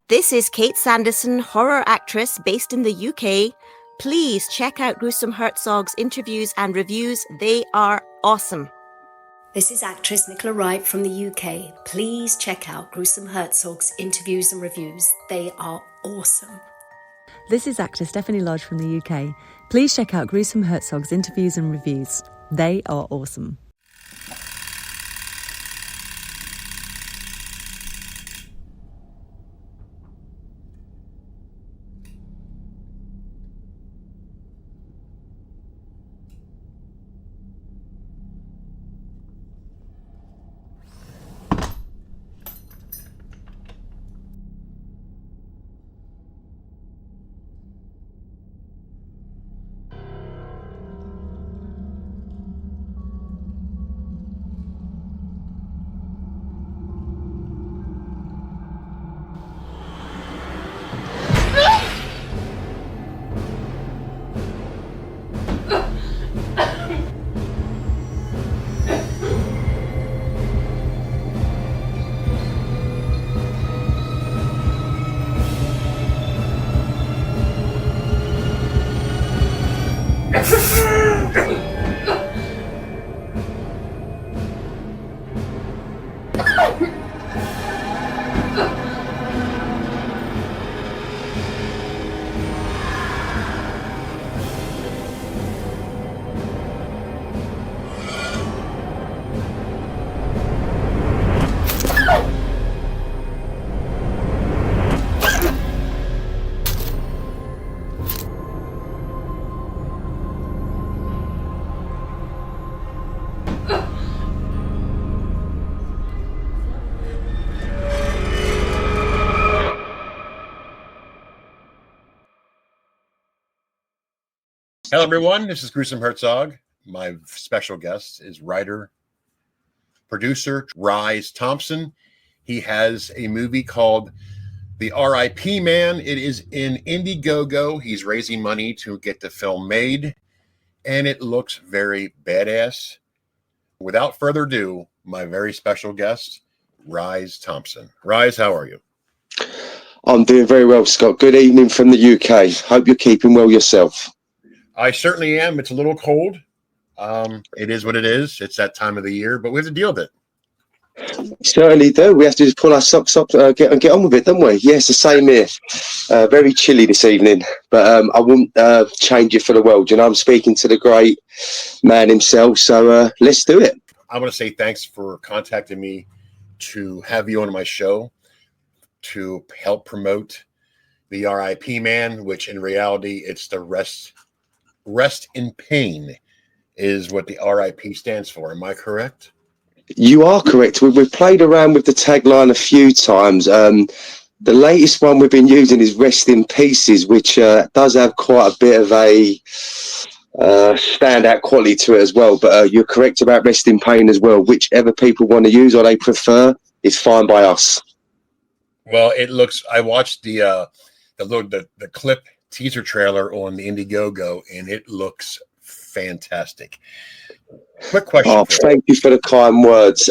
This is Kate Sanderson, horror actress based in the UK. Please check out Gruesome Herzog's interviews and reviews. They are awesome. This is actress Nicola Wright from the UK. Please check out Gruesome Herzog's interviews and reviews. They are awesome. This is actor Stephanie Lodge from the UK. Please check out Gruesome Herzog's interviews and reviews. They are awesome. Hello, everyone. This is Gruesome Herzog. My special guest is writer, producer, Rhys Thompson. He has a movie called The R.I.P. Man. It is in Indiegogo. He's raising money to get the film made, and it looks very badass. Without further ado, my very special guest, Rhys Thompson. Rhys, how are you? I'm doing very well, Scott. Good evening from the UK. Hope you're keeping well yourself. I certainly am. It's a little cold. It is what it is. It's that time of the year, but we have to deal with it. Certainly do. We have to just pull our socks up, get on with it, don't we? Yes, the same here. Very chilly this evening, but I wouldn't change it for the world. You know, I'm speaking to the great man himself, so let's do it. I want to say thanks for contacting me to have you on my show to help promote the R.I.P. Man, which in reality, it's the rest in pain is what the R.I.P. stands for. Am I correct? You are correct. We've played around with the tagline a few times. The latest one we've been using is Rest in Pieces, which does have quite a bit of a standout quality to it as well. But you're correct about Rest in Pain as well. Whichever people want to use or they prefer is fine by us. Well, it looks. I watched the clip teaser trailer on the Indiegogo, and it looks fantastic. Quick question. Oh, thank you for the kind words.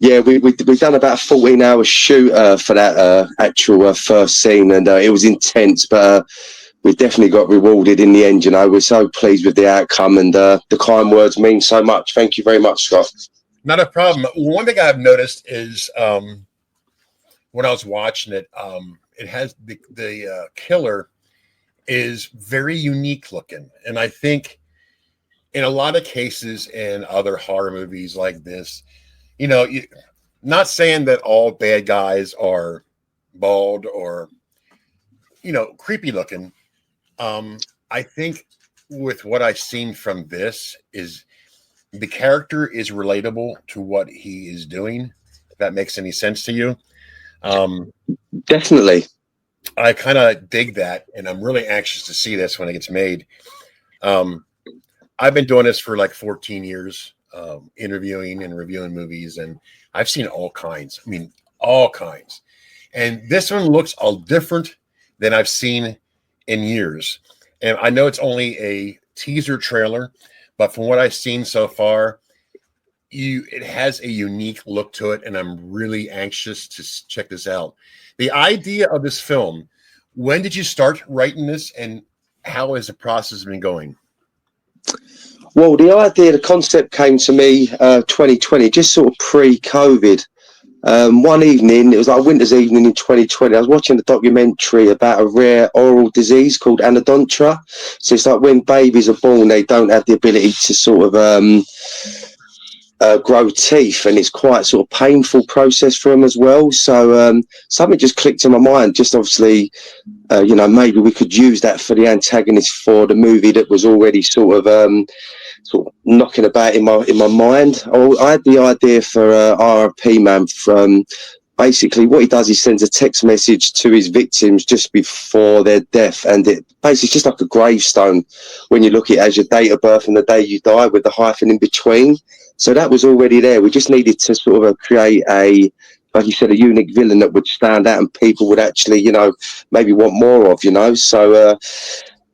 Yeah, we've done about a 14-hour shoot for that actual first scene, and it was intense, but we definitely got rewarded in the end. You know, we're so pleased with the outcome, and the kind words mean so much. Thank you very much, Scott. Not a problem. One thing I've noticed is when I was watching it, it has the killer is very unique looking. And I think in a lot of cases in other horror movies like this, you know, not saying that all bad guys are bald or, you know, creepy looking. I think with what I've seen from this is the character is relatable to what he is doing. If that makes any sense to you. Definitely. I kind of dig that, and I'm really anxious to see this when it gets made. I've been doing this for like 14 years, interviewing and reviewing movies, and I've seen all kinds. I mean, all kinds. And this one looks all different than I've seen in years. And I know it's only a teaser trailer, but from what I've seen so far, it has a unique look to it, and I'm really anxious to check this out. The idea of this film, when did you start writing this, and how has the process been going? Well, the concept came to me 2020, just sort of pre-COVID. One evening, it was like a winter's evening in 2020, I was watching a documentary about a rare oral disease called anodontia. So it's like when babies are born, they don't have the ability to sort of grow teeth, and it's quite sort of painful process for them as well. So something just clicked in my mind, just obviously, maybe we could use that for the antagonist for the movie that was already sort of knocking about in my mind. I had the idea for R.I.P man from basically what he does. He sends a text message to his victims just before their death, and it basically just like a gravestone when you look at it as your date of birth and the day you die with the hyphen in between. So that was already there. We just needed to sort of create like you said, a unique villain that would stand out and people would actually, maybe want more of, So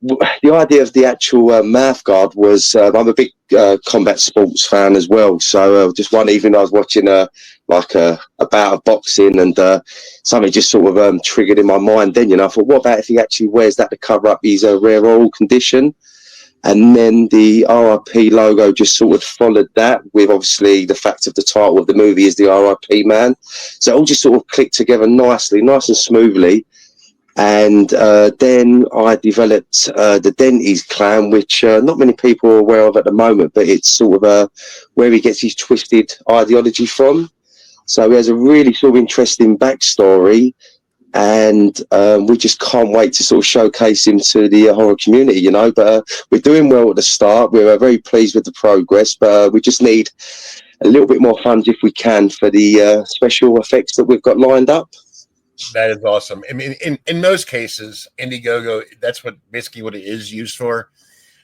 the idea of the actual mouth guard was, I'm a big combat sports fan as well. So just one evening I was watching a bout of boxing, and something just sort of triggered in my mind. Then, I thought, what about if he actually wears that to cover up his rare oral condition? And then the R.I.P logo just sort of followed that, with obviously the fact of the title of the movie is the R.I.P man. So it all just sort of clicked together nice and smoothly. And then I developed the Denty's clan, which not many people are aware of at the moment, but it's sort of where he gets his twisted ideology from. So he has a really sort of interesting backstory, and we just can't wait to sort of showcase him to the horror community, But we're doing well at the start. We're very pleased with the progress, but we just need a little bit more funds if we can for the special effects that we've got lined up. That is awesome. I mean, in most cases, Indiegogo, that's basically what it is used for.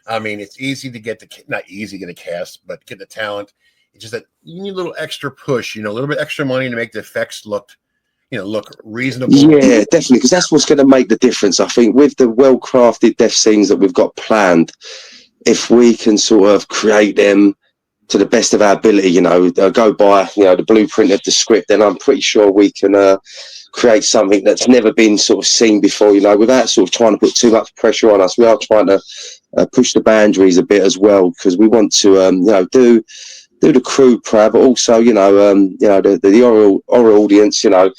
I mean, it's easy to get not easy to get a cast, but get the talent. It's just that you need a little extra push, a little bit extra money to make the effects look reasonable. Yeah, definitely, because that's what's going to make the difference. I think with the well-crafted death scenes that we've got planned, if we can sort of create them to the best of our ability, go by, the blueprint of the script, then I'm pretty sure we can create something that's never been sort of seen before, without sort of trying to put too much pressure on us. We are trying to push the boundaries a bit as well, because we want to, do the crew proud, but also, the horror audience, they know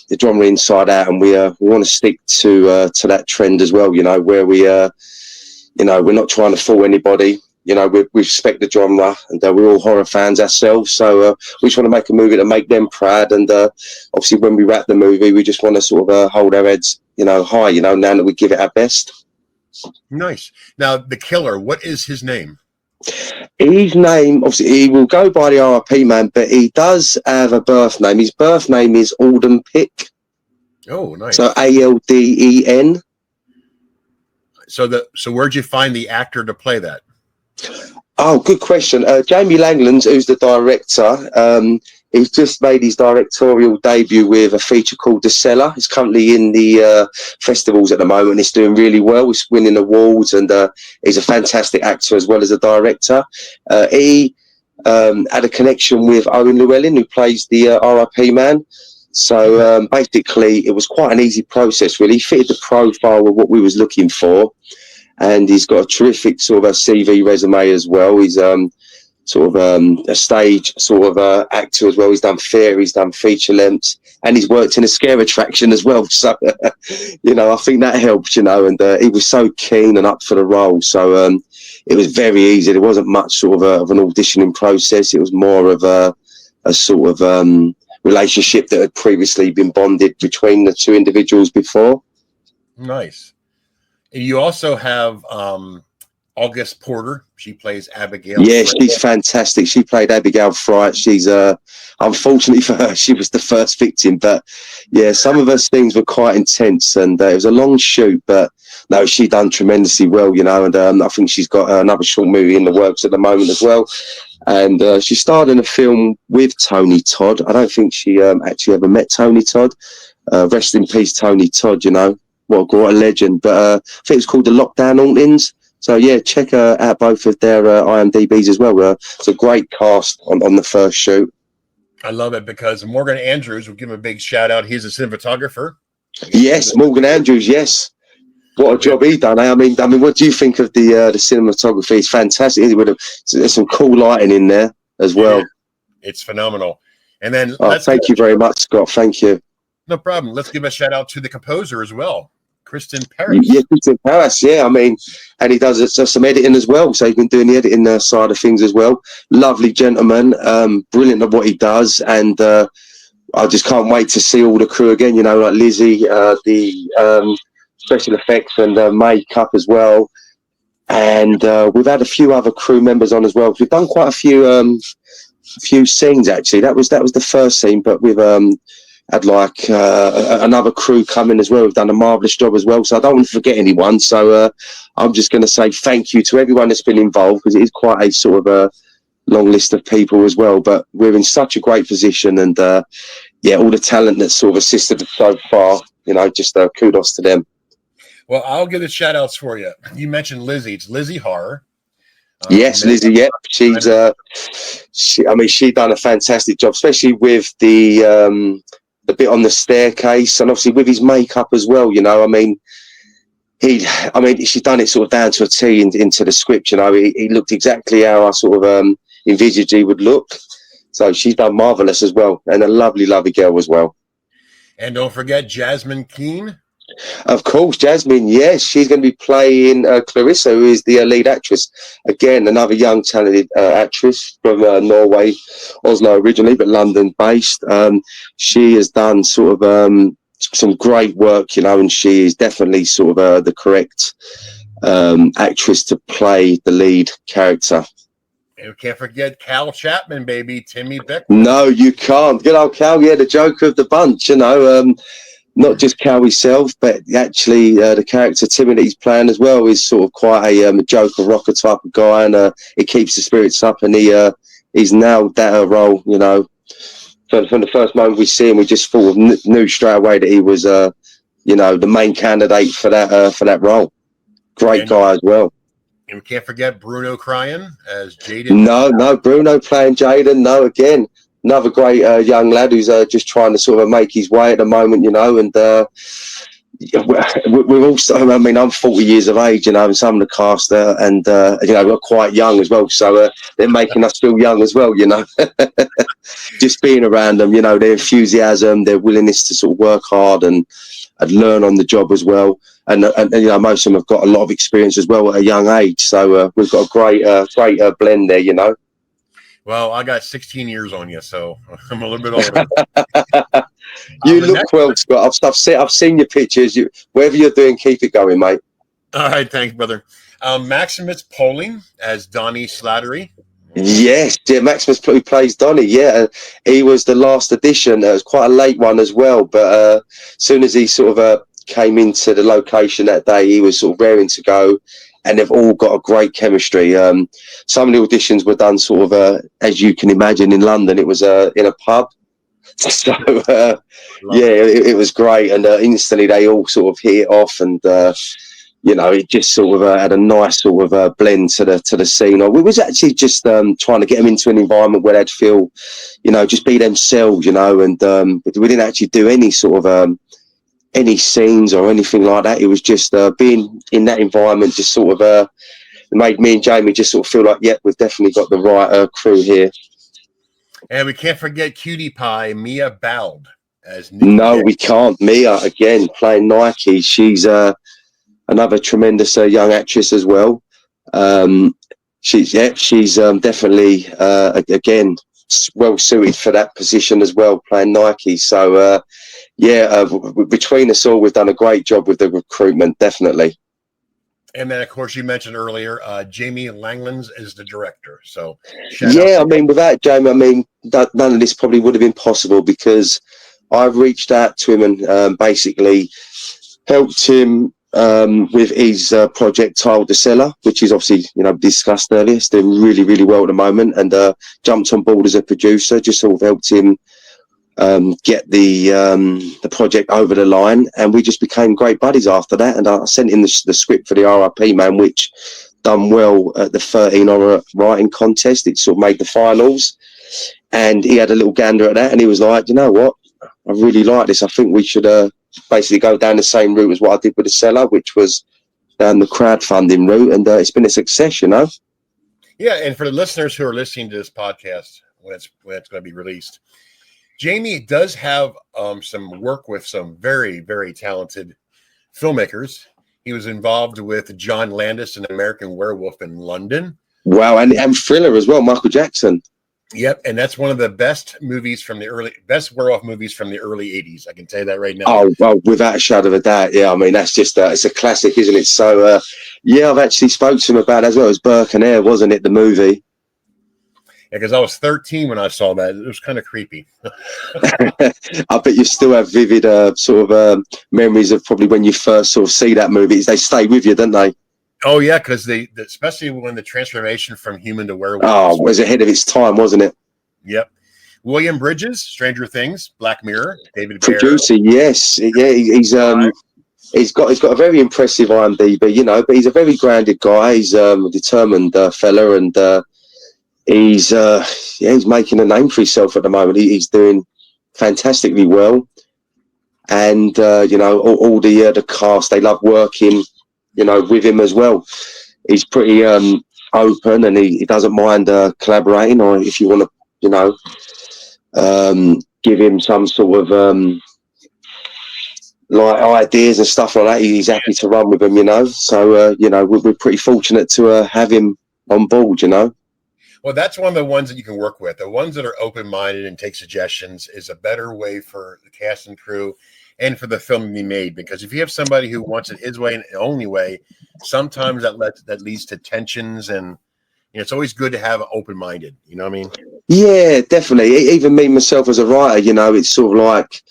the drama inside out, and we want to stick to that trend as well. Where we're not trying to fool anybody. We respect the genre, and we're all horror fans ourselves. So we just want to make a movie to make them proud. And obviously, when we wrap the movie, we just want to sort of hold our heads, high. Now that we give it our best. Nice. Now, the killer, what is his name? His name, obviously, he will go by the R.I.P man, but he does have a birth name. His birth name is Alden Pick. Oh, nice. So Alden. So where'd you find the actor to play that? Oh, good question. Jamie Langland, who's the director, he's just made his directorial debut with a feature called The Cellar. It's currently in the festivals at the moment. It's doing really well. It's winning awards, and he's a fantastic actor as well as a director. He had a connection with Owen Llewellyn, who plays the R.I.P man. So basically, it was quite an easy process, really. He fitted the profile of what we was looking for. And he's got a terrific sort of a CV resume as well. He's sort of a stage sort of actor as well. He's done theatre, he's done feature lengths, and he's worked in a scare attraction as well. So, I think that helped, and he was so keen and up for the role. So it was very easy. There wasn't much sort of an auditioning process. It was more of a sort of relationship that had previously been bonded between the two individuals before. Nice. You also have August Porter. She plays Abigail. Yeah, she's fantastic. She played Abigail Fright. She's unfortunately for her, she was the first victim. But yeah, some of her scenes were quite intense, and it was a long shoot. But no, she done tremendously well, And I think she's got another short movie in the works at the moment as well. And she starred in a film with Tony Todd. I don't think she actually ever met Tony Todd. Rest in peace, Tony Todd. What a legend. But I think it's called The Lockdown Hauntings. So yeah, check out both of their IMDb's as well. It's a great cast on the first shoot. I love it because Morgan Andrews, will give him a big shout out. He's a cinematographer. Yes, Morgan Andrews. Yes, what a job he done. I mean, what do you think of the cinematography? It's fantastic. There's some cool lighting in there as well. It's phenomenal. And then thank you very much, Scott. Thank you. No problem. Let's give a shout out to the composer as well, Kristen Paris. Yeah, Kristen Paris. Yeah, I mean, and he does some editing as well. So he's been doing the editing side of things as well. Lovely gentleman, brilliant at what he does, and I just can't wait to see all the crew again. You know, like Lizzie, the special effects and makeup as well, and we've had a few other crew members on as well. We've done quite a few scenes actually. That was the first scene, but we've had like another crew come in as well. We've done a marvellous job as well, so I don't want to forget anyone. So I'm just going to say thank you to everyone that's been involved, because it is quite a sort of a long list of people as well. But we're in such a great position, and yeah, all the talent that's sort of assisted us so far, you know, just kudos to them. Well, I'll give the shout outs for you. You mentioned Lizzie. It's Lizzie Horror. Yes, Lizzie. Yeah, she's she done a fantastic job, especially with the bit on the staircase, and obviously with his makeup as well. You know, I mean, she's done it sort of down to a T into the script. You know, he looked exactly how I sort of envisaged he would look. So she's done marvelous as well, and a lovely, lovely girl as well. And don't forget Jasmine Keane. Of course, Jasmine, yes, she's going to be playing Clarissa, who is the lead actress. Again, another young, talented actress from Norway, Oslo originally, but London-based. She has done sort of some great work, you know, and she is definitely sort of the correct actress to play the lead character. And we can't forget Cal Chapman, baby, Timmy Beck. No, you can't. Good old Cal, yeah, the joker of the bunch, you know. Not just Cal himself, but actually the character Timmy that he's playing as well is sort of quite a joker rocker type of guy, and it keeps the spirits up, and he's nailed that role, you know. From the first moment we see him, we just sort of knew straight away that he was, you know, the main candidate for that role. Great guy as well. And we can't forget Bruno Cryan as Jaden. No, Bruno playing Jaden. No, again, another great young lad who's just trying to sort of make his way at the moment, you know, and we're also, I mean, I'm 40 years of age, you know, and some of the cast and, you know, we're quite young as well. So they're making us feel young as well, you know, just being around them, you know, their enthusiasm, their willingness to sort of work hard and learn on the job as well. And you know, most of them have got a lot of experience as well at a young age. So we've got a great blend there, you know. Well, I got 16 years on you, so I'm a little bit older. You look well, Scott. I've seen your pictures. Whatever you're doing, keep it going, mate. All right, thanks, brother. Maximus Poling as Donnie Slattery. Yes, yeah, Maximus who plays Donnie. Yeah, he was the last edition. It was quite a late one as well, but as soon as he sort of came into the location that day, he was sort of raring to go. And they've all got a great chemistry. Some of the auditions were done sort of, as you can imagine, in London. It was in a pub. So, it was great. And instantly they all sort of hit it off. And, you know, it just sort of had a nice sort of blend to the scene. We was actually just trying to get them into an environment where they'd feel, you know, just be themselves, you know. And we didn't actually do any sort of any scenes or anything like that. It was just being in that environment just sort of made me and Jamie just sort of feel like, yeah, we've definitely got the right crew here. And we can't forget Cutie Pie, Mia Bald as No, we can't. Mia, again, playing Nike. She's another tremendous young actress as well. She's definitely, again, well suited for that position as well, playing Nike. So, between us all, we've done a great job with the recruitment, definitely. And then, of course, you mentioned earlier, Jamie Langlands is the director. So, I mean, without Jamie, I mean, none of this probably would have been possible, because I've reached out to him and basically helped him with his project titled The Cellar, which is obviously, you know, discussed earlier. It's doing really, really well at the moment, and jumped on board as a producer, just sort of helped him get the project over the line, and we just became great buddies after that. And I sent him the script for the R.I.P, man, which done well at the 13 horror writing contest. It sort of made the finals, and he had a little gander at that, and he was like, you know what, I really like this. I think we should basically go down the same route as what I did with the Cellar, which was down the crowdfunding route, and it's been a success, you know. Yeah, and for the listeners who are listening to this podcast when it's going to be released, Jamie does have some work with some very, very talented filmmakers. He was involved with John Landis in American Werewolf in London. Wow, and Thriller as well, Michael Jackson. Yep, and that's one of the best werewolf movies from the early 80s. I can tell you that right now. Oh, well, without a shadow of a doubt. Yeah, I mean, that's just, it's a classic, isn't it? So, yeah, I've actually spoke to him about it as well. It was Burke and Hare, wasn't it, the movie? Yeah, because I was 13 when I saw that. It was kind of creepy. I bet you still have vivid memories of probably when you first sort of see that movie. They stay with you, don't they? Oh, yeah, because especially when the transformation from human to werewolf. Oh, it was ahead of its time, wasn't it? Yep. William Bridges, Stranger Things, Black Mirror, David Producer, yes. Yeah, he's got a very impressive IMDb, you know, but he's a very grounded guy. He's a determined fella, and he's making a name for himself at the moment. He's doing fantastically well, and you know, all the cast, they love working, you know, with him as well. He's pretty open, and he doesn't mind collaborating, or if you want to, you know, give him some sort of like ideas and stuff like that, he's happy to run with them, you know. So you know, we're pretty fortunate to have him on board, you know. Well, that's one of the ones that you can work with. The ones that are open-minded and take suggestions is a better way for the cast and crew and for the film to be made. Because if you have somebody who wants it his way and the only way, sometimes that leads to tensions, and you know, it's always good to have open-minded. You know what I mean? Yeah, definitely. Even me myself as a writer, you know, it's sort of like,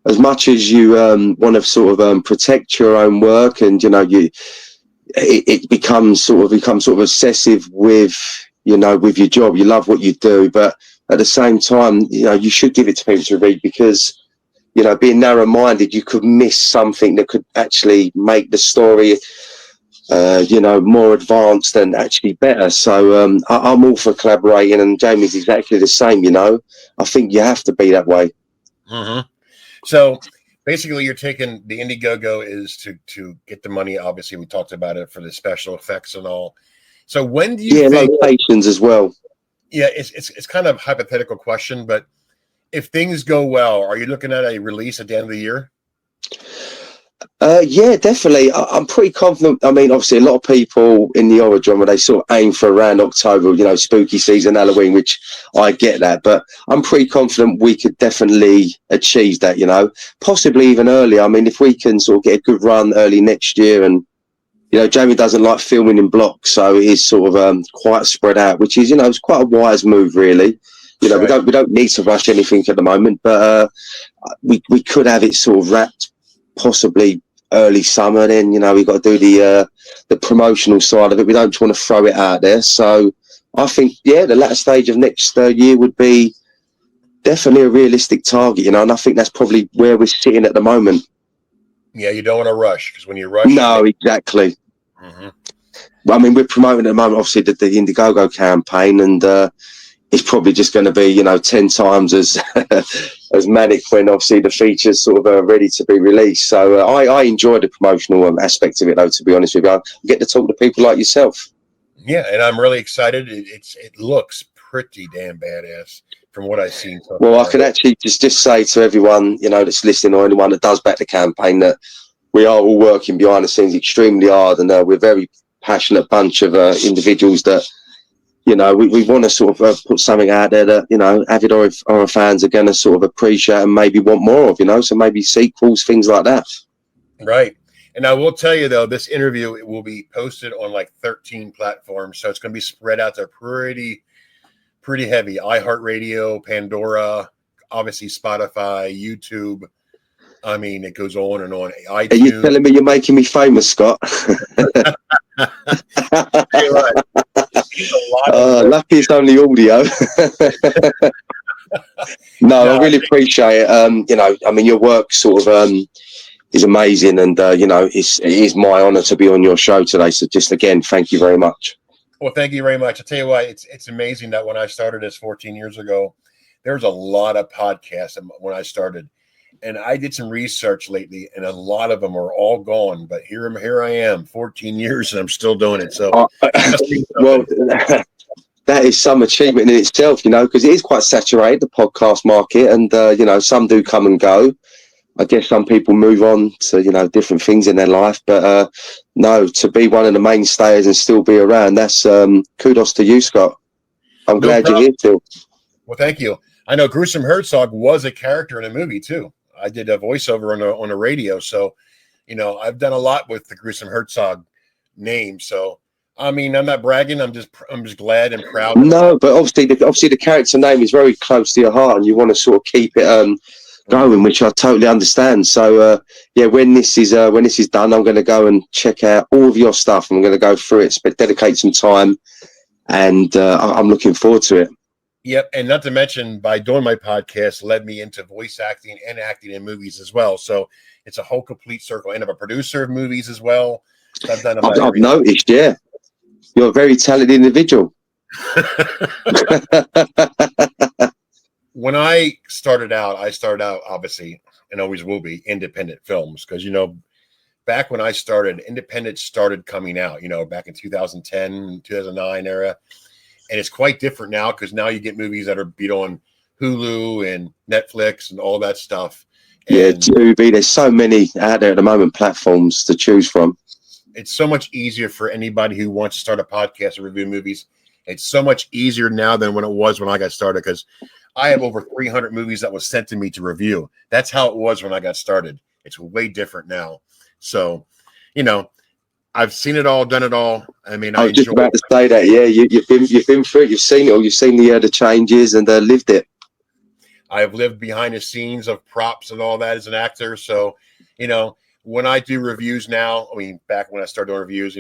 as much as you want to sort of protect your own work, and you know, it becomes sort of obsessive with, you know, with your job. You love what you do, but at the same time, you know, you should give it to people to read, because, you know, being narrow-minded, you could miss something that could actually make the story, you know, more advanced and actually better. So I'm all for collaborating, and Jamie's exactly the same, you know. I think you have to be that way. Mm-hmm. So basically, you're taking the Indiegogo is to get the money. Obviously, we talked about it for the special effects and all. So when do you think locations as well? Yeah, it's kind of a hypothetical question, but if things go well, are you looking at a release at the end of the year? Yeah, definitely. I'm pretty confident. I mean, obviously, a lot of people in the horror genre, they sort of aim for around October, you know, spooky season, Halloween, which I get that. But I'm pretty confident we could definitely achieve that, you know, possibly even earlier. I mean, if we can sort of get a good run early next year, and, you know, Jamie doesn't like filming in blocks, so it is sort of quite spread out, which is, you know, it's quite a wise move, really. You know, right. we don't need to rush anything at the moment, but we could have it sort of wrapped possibly early summer. Then, you know, we've got to do the promotional side of it. We don't want to throw it out there. So I think, yeah, the latter stage of next year would be definitely a realistic target, you know, and I think that's probably where we're sitting at the moment. Yeah, you don't want to rush, because when you rush... No, exactly. Mm-hmm. Well, I mean, we're promoting at the moment, obviously, the Indiegogo campaign, and it's probably just going to be, you know, 10 times as as manic when obviously the feature's sort of ready to be released. So I enjoy the promotional aspect of it, though, to be honest with you. I get to talk to people like yourself. Yeah, and I'm really excited. It looks pretty damn badass from what I've seen. So well, I can actually just say to everyone, you know, that's listening, or anyone that does back the campaign, that we are all working behind the scenes extremely hard, and we're a very passionate bunch of individuals that, you know, we want to sort of put something out there that, you know, avid horror fans are going to sort of appreciate and maybe want more of, you know, so maybe sequels, things like that. Right. And I will tell you, though, this interview, it will be posted on like 13 platforms. So it's going to be spread out there pretty heavy. iHeartRadio, Pandora, obviously Spotify, YouTube. I mean, it goes on and on. iTunes. Are you telling me you're making me famous, Scott? You're right. Lucky it's only audio. No, I really appreciate it. You know, I mean, your work sort of is amazing. And, it is my honor to be on your show today. So just again, thank you very much. Well, thank you very much. I'll tell you what, it's amazing that when I started this 14 years ago, there was a lot of podcasts when I started. And I did some research lately, and a lot of them are all gone. But here I am, 14 years, and I'm still doing it. So, well, that is some achievement in itself, because it is quite saturated, the podcast market. And, some do come and go. I guess some people move on to, different things in their life. But no, to be one of the mainstays and still be around, that's kudos to you, Scott. I'm glad you're here still. Well, thank you. I know Gruesome Herzog was a character in a movie, too. I did a voiceover on a radio. So, I've done a lot with the Gruesome Herzog name. So, I mean, I'm not bragging. I'm just glad and proud. No, but obviously the character name is very close to your heart, and you want to sort of keep it going, which I totally understand. So when this is done, I'm going to go and check out all of your stuff. I'm going to go through it, but dedicate some time, and I'm looking forward to it. Yep, and not to mention, by doing my podcast, led me into voice acting and acting in movies as well. So it's a whole complete circle. And I'm a producer of movies as well. So I've noticed, yeah, you're a very talented individual. When I started out obviously, and always will be, independent films. Because, back when I started, independent started coming out, back in 2010, 2009 era. And it's quite different now, because now you get movies that are beat on Hulu and Netflix and all that stuff. And yeah, Tubi, there's so many out there at the moment, platforms to choose from. It's so much easier for anybody who wants to start a podcast or review movies. It's so much easier now than when it was when I got started, because I have over 300 movies that was sent to me to review. That's how it was when I got started. It's way different now. So, I've seen it all, done it all. I mean, I was just about to say that. Yeah, you've been through it. You've seen it all. You've seen the changes and lived it. I've lived behind the scenes of props and all that as an actor. So, when I do reviews now, I mean, back when I started doing reviews,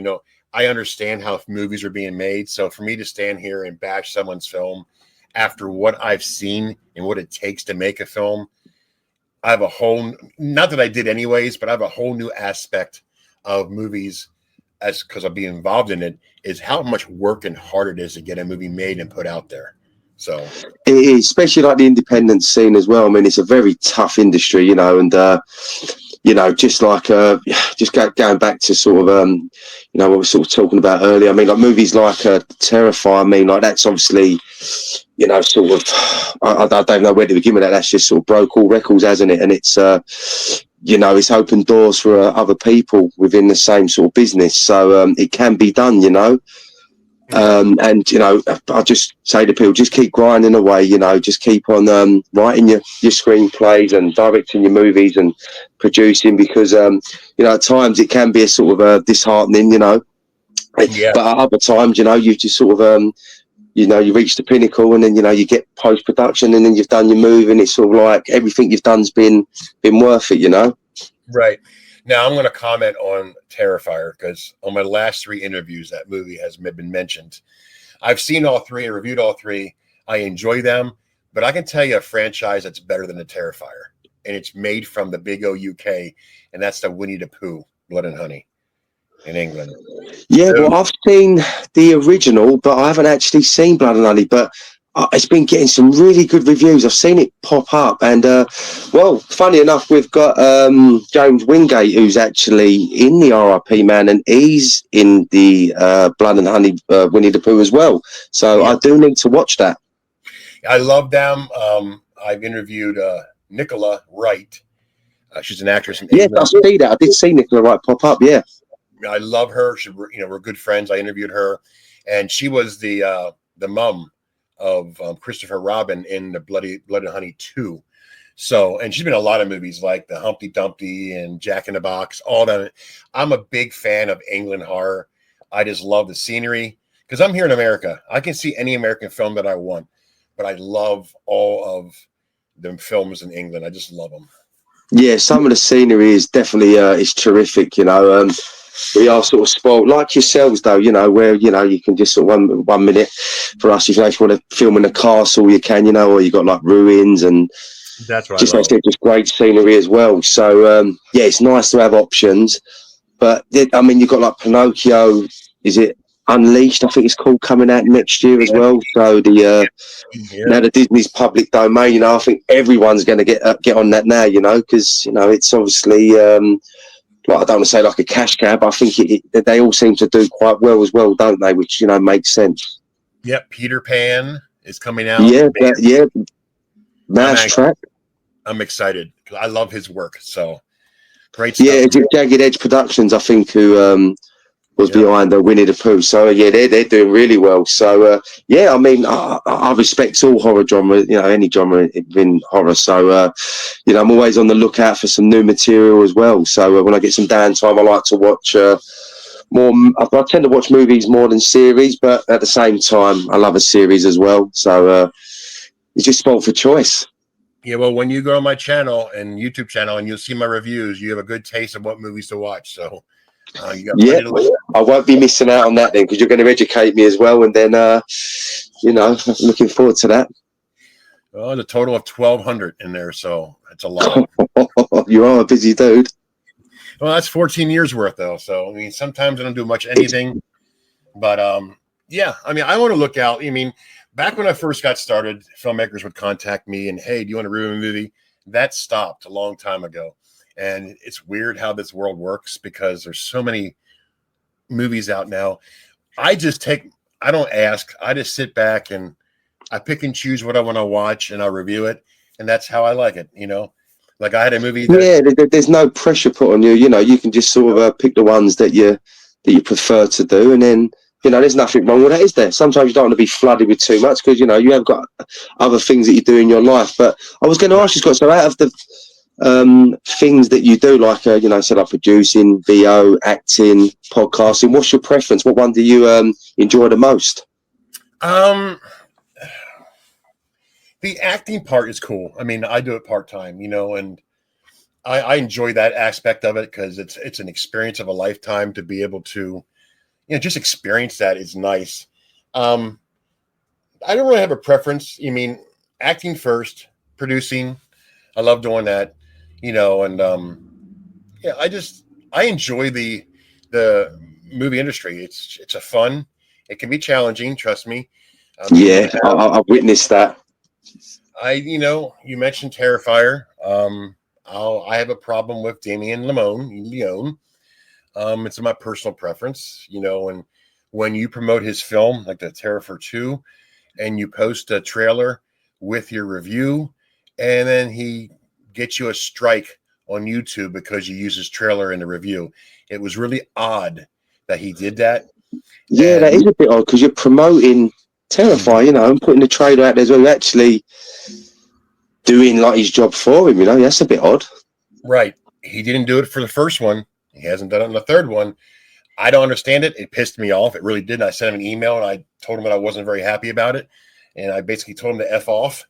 I understand how movies are being made. So for me to stand here and bash someone's film after what I've seen and what it takes to make a film, I have a whole, not that I did anyways, but I have a whole new aspect of movies, as because I'll be involved in it, is how much work and hard it is to get a movie made and put out there. So it is, especially like the independent scene as well. I mean, it's a very tough industry, and just like going back to sort of what we were sort of talking about earlier. I mean, like movies like Terrify. I mean, like that's obviously sort of I don't know where to begin with that. That's just sort of broke all records, hasn't it? And it's it's opened doors for other people within the same sort of business. So it can be done, and I just say to people, just keep grinding away, just keep on writing your screenplays and directing your movies and producing, because at times it can be a sort of disheartening, yeah. But at other times, you just sort of you reach the pinnacle, and then you get post-production, and then you've done your move, and it's sort of like everything you've done's been worth it, Right. Now I'm going to comment on Terrifier, because on my last 3 interviews, that movie has been mentioned. I've seen all 3, I reviewed all 3. I enjoy them, but I can tell you a franchise that's better than the Terrifier, and it's made from the Big O UK, and that's the Winnie the Pooh, Blood and Honey, in England. Yeah, well, I've seen the original, but I haven't actually seen Blood and Honey, but it's been getting some really good reviews. I've seen it pop up, and funny enough, we've got James Wingate, who's actually in the R.I.P. man, and he's in the Blood and Honey Winnie the Pooh as well. So yeah. I do need to watch that. I love them. I've interviewed Nicola Wright. She's an actress in England. Yeah, I see that. I did see Nicola Wright pop up. Yeah, I love her. We're good friends. I interviewed her, and she was the mom of Christopher Robin in the Blood and Honey 2. So, and she's been in a lot of movies like the Humpty Dumpty and Jack in the Box, all that. I'm a big fan of England horror. I just love the scenery, because I'm here in America. I can see any American film that I want, but I love all of the films in England. I just love them. Yeah, some of the scenery is definitely is terrific, we are sort of spoiled, like yourselves, though, where, you can just sort of one minute for us, if you want to film in a castle, you can, or you got like ruins and, That's what Just I like I love. said, just great scenery as well. So yeah, it's nice to have options. But I mean, you've got like Pinocchio. Is it Unleashed? I think it's called, coming out next year as well. So now the Disney's public domain, you know, I think everyone's going to get on that now, you know, because you know it's obviously like, I don't want to say like a cash cab. I think they all seem to do quite well as well, don't they? Which, you know, makes sense. Yep, Peter Pan is coming out. Yeah, Man, yeah. Mousetrap. I'm excited because I love his work. So great Yeah, stuff. it's Jagged Edge Productions, I think, who was behind the Winnie the Pooh. So yeah, they're doing really well. So yeah, I mean, I respect all horror genre, you know, any genre in horror. So you know, I'm always on the lookout for some new material as well. So when I get some downtime, I like to watch more. I tend to watch movies more than series, but at the same time, I love a series as well. So it's just sport for choice. Yeah, well, when you go on my channel and YouTube channel and you'll see my reviews, you have a good taste of what movies to watch. So you got plenty to look at. I won't be missing out on that then, because you're going to educate me as well. And then, you know, looking forward to that. Oh, there's a total of 1,200 in there, so it's a lot. You are a busy dude. Well, that's 14 years worth, though. So, I mean, sometimes I don't do much anything. But, yeah, I mean, I want to look out. I mean, back when I first got started, filmmakers would contact me and, hey, do you want to review a movie? That stopped a long time ago. And it's weird how this world works because there's so many movies out now. I don't ask. I just sit back and I pick and choose what I want to watch and I review it. And that's how I like it, you know? Like I had a movie there's no pressure put on you. You know, you can just sort of pick the ones that you prefer to do. And then, you know, there's nothing wrong with that, is there? Sometimes you don't want to be flooded with too much because, you know, you have got other things that you do in your life. But I was going to ask you, Scott, so out of the things that you do, like you know, like producing, VO, acting, podcasting, what's your preference? What one do you enjoy the most? The acting part is cool. I mean, I do it part-time, you know, and I enjoy that aspect of it because it's an experience of a lifetime to be able to, you know, just experience that is nice. I don't really have a preference. I mean, acting first, producing, I love doing that, you know, and yeah, I enjoy the movie industry. It's a fun. It can be challenging, trust me. Yeah, I've witnessed that. You know, you mentioned Terrifier. I have a problem with Damien Leone. It's my personal preference, you know, and when you promote his film, like the Terrifier 2, and you post a trailer with your review, and then he gets you a strike on YouTube because you use his trailer in the review. It was really odd that he did that. Yeah, that is a bit odd because you're promoting Terrifier, you know, and putting the trailer out there as well. You're actually doing like his job for him, you know. That's a bit odd. Right. He didn't do it for the first one. He hasn't done it on the third one. I don't understand it. It pissed me off. It really did. I sent him an email and I told him that I wasn't very happy about it. And I basically told him to F off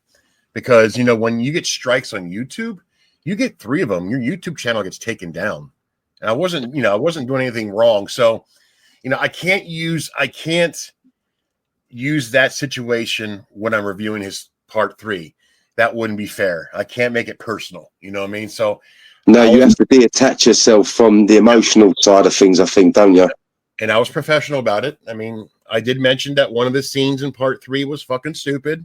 because, you know, when you get strikes on YouTube, you get 3 of them. Your YouTube channel gets taken down. And I wasn't doing anything wrong. So, you know, I can't use that situation when I'm reviewing his part 3. That wouldn't be fair. I can't make it personal. You know what I mean? So no, you have to detach yourself from the emotional side of things, I think, don't you? And I was professional about it. I mean, I did mention that one of the scenes in part 3 was fucking stupid.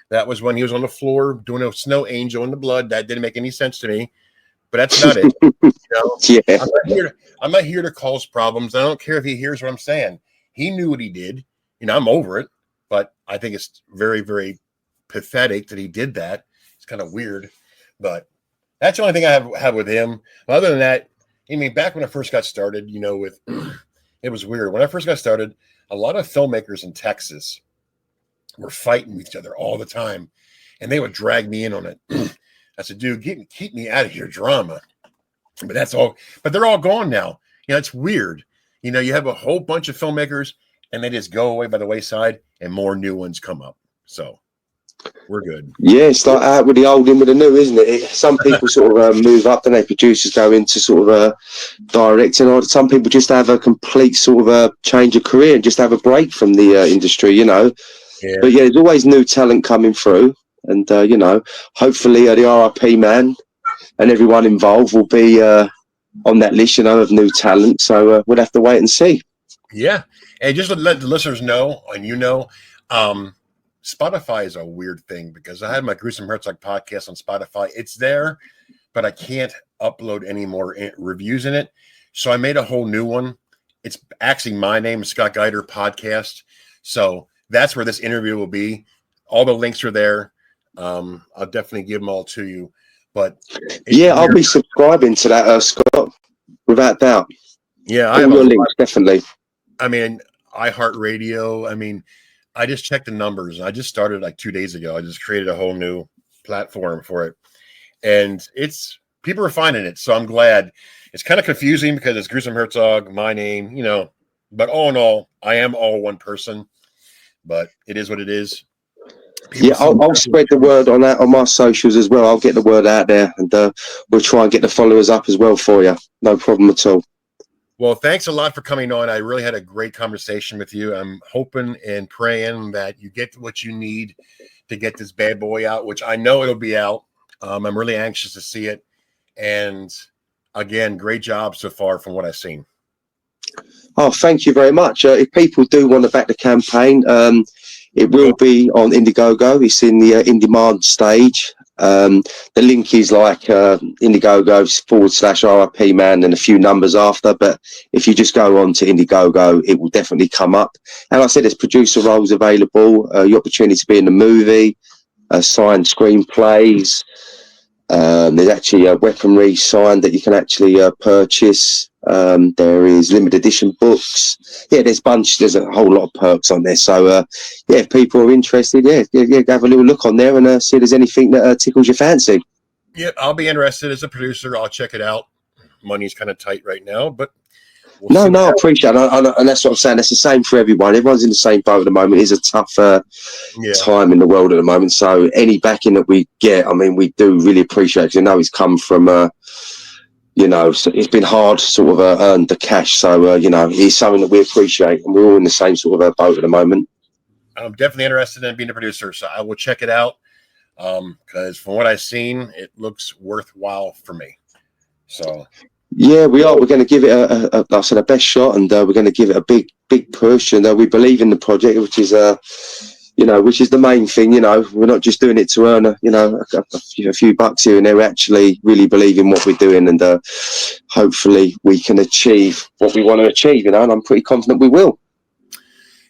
That was when he was on the floor doing a snow angel in the blood. That didn't make any sense to me. But that's not it. You know? Yeah. I'm not here to cause problems. I don't care if he hears what I'm saying. He knew what he did. You know, I'm over it. But I think it's very, very pathetic that he did that. It's kind of weird. But that's the only thing I have with him. Other than that, I mean, back when I first got started, you know, it was weird. When I first got started, a lot of filmmakers in Texas were fighting with each other all the time, and they would drag me in on it. I said, dude, keep me out of your drama. But that's all. But they're all gone now. You know, it's weird. You know, you have a whole bunch of filmmakers, and they just go away by the wayside, and more new ones come up. So we're good. Yeah, it's like out with the old, in with the new, isn't it? Some people sort of move up, and producers go into sort of directing, or some people just have a complete sort of change of career and just have a break from the industry, you know. Yeah. But yeah, there's always new talent coming through. And, hopefully the R.I.P man and everyone involved will be on that list, of new talent. So we'll have to wait and see. Yeah. And just to let the listeners know, and Spotify is a weird thing because I had my Gruesome Herzog podcast on Spotify. It's there, but I can't upload any more reviews in it. So I made a whole new one. It's actually my name, Scott Geider Podcast. So that's where this interview will be. All the links are there. I'll definitely give them all to you. But I'll be subscribing to that, Scott, without doubt. Yeah, all your links, definitely. I mean, iHeartRadio. I mean, I just checked the numbers. I just started like 2 days ago. I just created a whole new platform for it, and people are finding it. So I'm glad. It's kind of confusing because it's Gruesome Herzog, my name, but all in all, I am all one person. But it is what it is. I'll spread the word on that on my socials as well. I'll get the word out there, and we'll try and get the followers up as well for you. No problem at all. Well, thanks a lot for coming on. I really had a great conversation with you. I'm hoping and praying that you get what you need to get this bad boy out, which I know it'll be out. I'm really anxious to see it. And again, great job so far from what I've seen. Oh, thank you very much. If people do want to back the campaign, it will be on Indiegogo. It's in the in-demand stage. The link is like Indiegogo /RIP man and a few numbers after. But if you just go on to Indiegogo, it will definitely come up. And like I said, there's producer roles available, the opportunity to be in the movie, signed screenplays. There's actually a weaponry signed that you can actually purchase. There is limited edition books. There's a whole lot of perks on there. So if people are interested, have a little look on there and see if there's anything that tickles your fancy. Yeah, I'll be interested as a producer. I'll check it out. Money's kind of tight right now, but I appreciate it. And that's what I'm saying. That's the same for everyone. Everyone's in the same boat at the moment. It's a tough time in the world at the moment. So any backing that we get, I mean, we do really appreciate it. Because I know it's come from, so it's been hard to sort of earn the cash. So, it's something that we appreciate. And we're all in the same sort of boat at the moment. I'm definitely interested in being a producer. So I will check it out. Because from what I've seen, it looks worthwhile for me. So... Yeah, we are. We're going to give it a best shot, and we're going to give it a big push. And we believe in the project, which is which is the main thing. We're not just doing it to earn a few bucks here and there. We actually really believe in what we're doing, and hopefully we can achieve what we want to achieve. And I'm pretty confident we will.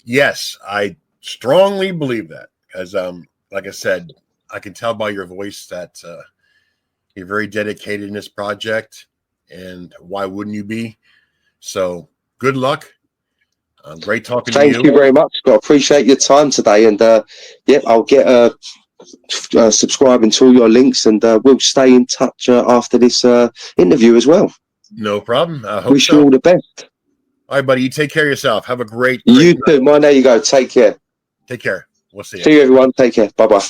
Yes, I strongly believe that, because like I said, I can tell by your voice that you're very dedicated in this project. And why wouldn't you be? So good luck. Great talking to you. Thank you very much, Scott. Appreciate your time today. And I'll get subscribing to all your links, and we'll stay in touch after this interview as well. No problem. I wish you all the best. All right, buddy. You take care of yourself. Have a great you too. There you go. Take care. Take care. We'll see you. See you, everyone. Take care. Bye-bye.